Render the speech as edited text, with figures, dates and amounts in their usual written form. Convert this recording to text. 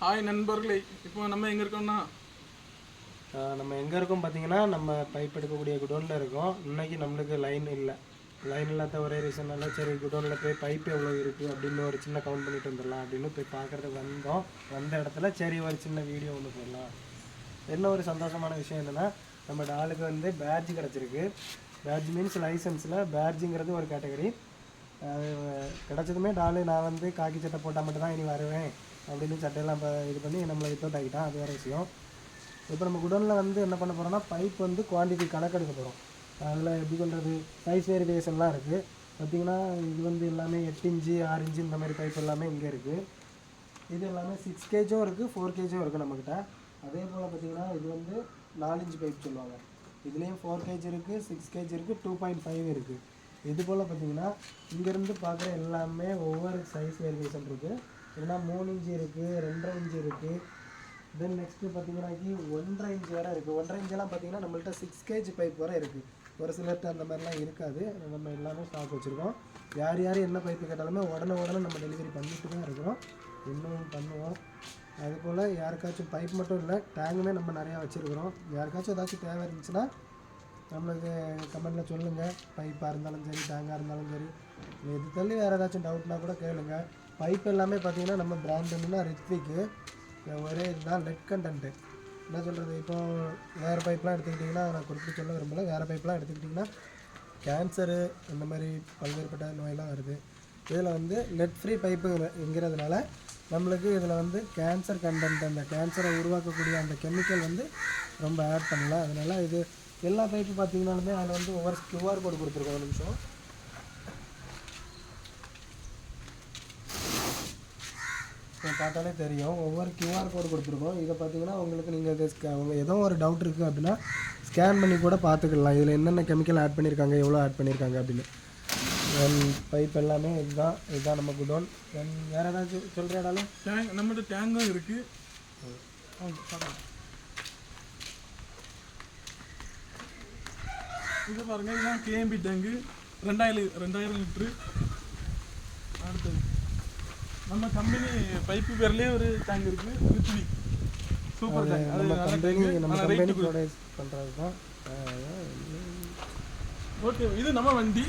Hi நண்பர்களே, இப்போ நம்ம எங்கே இருக்கோம்னா நம்ம எங்கே இருக்கோம் பார்த்தீங்கன்னா, நம்ம பைப் எடுக்கக்கூடிய குடோனில் இருக்கோம். இன்றைக்கி நம்மளுக்கு லைன் இல்லாத ஒரே ரீசன்னால சரி குடோனில் போய் பைப் எவ்வளோ இருக்குது அப்படின்னு ஒரு சின்ன கவுண்ட் பண்ணிட்டு வந்துடலாம் அப்படின்னு போய் பார்க்குறதுக்கு வந்தோம். வந்த இடத்துல சரி ஒரு சின்ன வீடியோ ஒன்று போடலாம். என்ன ஒரு சந்தோஷமான விஷயம் என்னென்னா, நம்ம ஆளுக்கு வந்து பேட்ஜ் கிடச்சிருக்கு. பேட்ஜ் மீன்ஸ் லைசன்ஸில் பேட்ஜுங்கிறது ஒரு கேட்டகரி. அது கிடச்சதுமே நான் வந்து காக்கி சட்டை போட்டால் மட்டும் தான் இனி வருவேன் அப்படின்னு சட்டையெல்லாம் இப்போ இது பண்ணி நம்மளை வித்தவுட் ஆகிட்டான். அது வேறு விஷயம். இப்போ நம்ம குடோனில் வந்து என்ன பண்ண போகிறோம்னா, பைப் வந்து குவான்டிட்டி கணக்கெடுக்க போகிறோம். அதில் எப்படி சொல்கிறது, சைஸ் வேரியேஷன்லாம் இருக்குது. பார்த்திங்கன்னா இது வந்து எல்லாமே 8 இன்ச்சு 6 இன்ச்சு இந்த மாதிரி பைப் எல்லாமே இங்கே இருக்குது. இது எல்லாமே 6 கேஜும் இருக்குது, 4 கேஜும் இருக்குது நம்மக்கிட்ட. அதே போல் பார்த்திங்கன்னா இது வந்து 4 இன்ச்சு பைப் சொல்லுவாங்க. இதுலேயும் 4 கேஜ் இருக்குது, 6 கேஜ் இருக்குது, 2.5 இருக்குது. இது போல் பார்த்திங்கன்னா இங்கேருந்து பார்க்குற எல்லாமே ஒவ்வொரு சைஸ் வேரியேஷன் இருக்குது. இல்லைனா 3 இன்ச்சு இருக்குது, 2.5 இன்ச்சு இருக்குது. தென் நெக்ஸ்ட்டு பார்த்தீங்கன்னாக்கி 1.5 இன்ச்சு வேறு இருக்குது. 1.5 இன்ச்செல்லாம் பார்த்தீங்கன்னா நம்மள்ட்ட 6 கேஜ் பைப் வரை இருக்குது. ஒரு சிலர்கிட்ட அந்த மாதிரிலாம் இருக்காது. நம்ம எல்லாமே ஸ்டாக் வச்சுருக்கோம். யார் என்ன பைப்பு கேட்டாலுமே உடனே நம்ம டெலிவரி பண்ணிட்டு தான் இருக்கிறோம். இன்னும் பண்ணுவோம். அதுபோல் யாருக்காச்சும் பைப் மட்டும் இல்லை, டேங்குமே நம்ம நிறையா வச்சுருக்குறோம். யாருக்காச்சும் ஏதாச்சும் தேவை இருந்துச்சுன்னா நம்மளுக்கு கமெண்ட்டில் சொல்லுங்கள். பைப்பாக இருந்தாலும் சரி, டேங்காக இருந்தாலும் சரி, இது தள்ளி வேறு ஏதாச்சும் டவுட்னா கூட கேளுங்க. பைப் எல்லாமே பார்த்தீங்கன்னா நம்ம பிராண்ட் என்னன்னா ரித்விக்கு ஒரே இதுதான் லெட் கண்டென்ட்டு. என்ன சொல்கிறது, இப்போ வேறு பைப்லாம் எடுத்துக்கிட்டிங்கன்னா நான் குறிப்பிட்டு சொல்ல விரும்பலை. வேறு பைப்லாம் எடுத்துக்கிட்டிங்கன்னா கேன்சரு இந்த மாதிரி பல்வேறுபட்ட நோயெல்லாம் வருது. இதில் வந்து லெட் ஃப்ரீ பைப்புங்கிறதுனால நம்மளுக்கு இதில் வந்து கேன்சர் கண்டென்ட், அந்த கேன்சரை உருவாக்கக்கூடிய அந்த கெமிக்கல் வந்து ரொம்ப ஆட் பண்ணலாம். அதனால் இது எல்லா பைப்பு பார்த்திங்கனாலுமே அதில் வந்து ஒவ்வொரு QR கோடு கொடுத்துருக்கோம். ஒரு நிமிஷம் பார்த்தாலே தெரியும். ஒவ்வொரு QR கோடு கொடுத்துருக்கோம். இதை பார்த்தீங்கன்னா உங்களுக்கு நீங்கள் இது ஏதோ ஒரு டவுட் இருக்குது அப்படின்னா ஸ்கேன் பண்ணி கூட பார்த்துக்கலாம். இதில் என்னென்ன கெமிக்கல் ஆட் பண்ணியிருக்காங்க, எவ்வளோ ஆட் பண்ணியிருக்காங்க அப்படின்னு. பைப் எல்லாமே இதுதான் நம்ம குடோன். வேறு ஏதாச்சும் சொல்கிறேடாலும் நம்மகிட்ட டேங்கும் இருக்குது. இது பாருங்கள், இதுதான் KMB டேங்கு, 2000 லிட்ரு. அடுத்தது நம்ம கம்பெனி பைப்பு பேர்லேயே ஒரு டேங்க் இருக்குது, ரித்வி சூப்பர் டேங்க். அது நம்ம கம்பெனி ப்ரொவைட் பண்ணுறது தான். ஓகே, இது நம்ம வண்டி.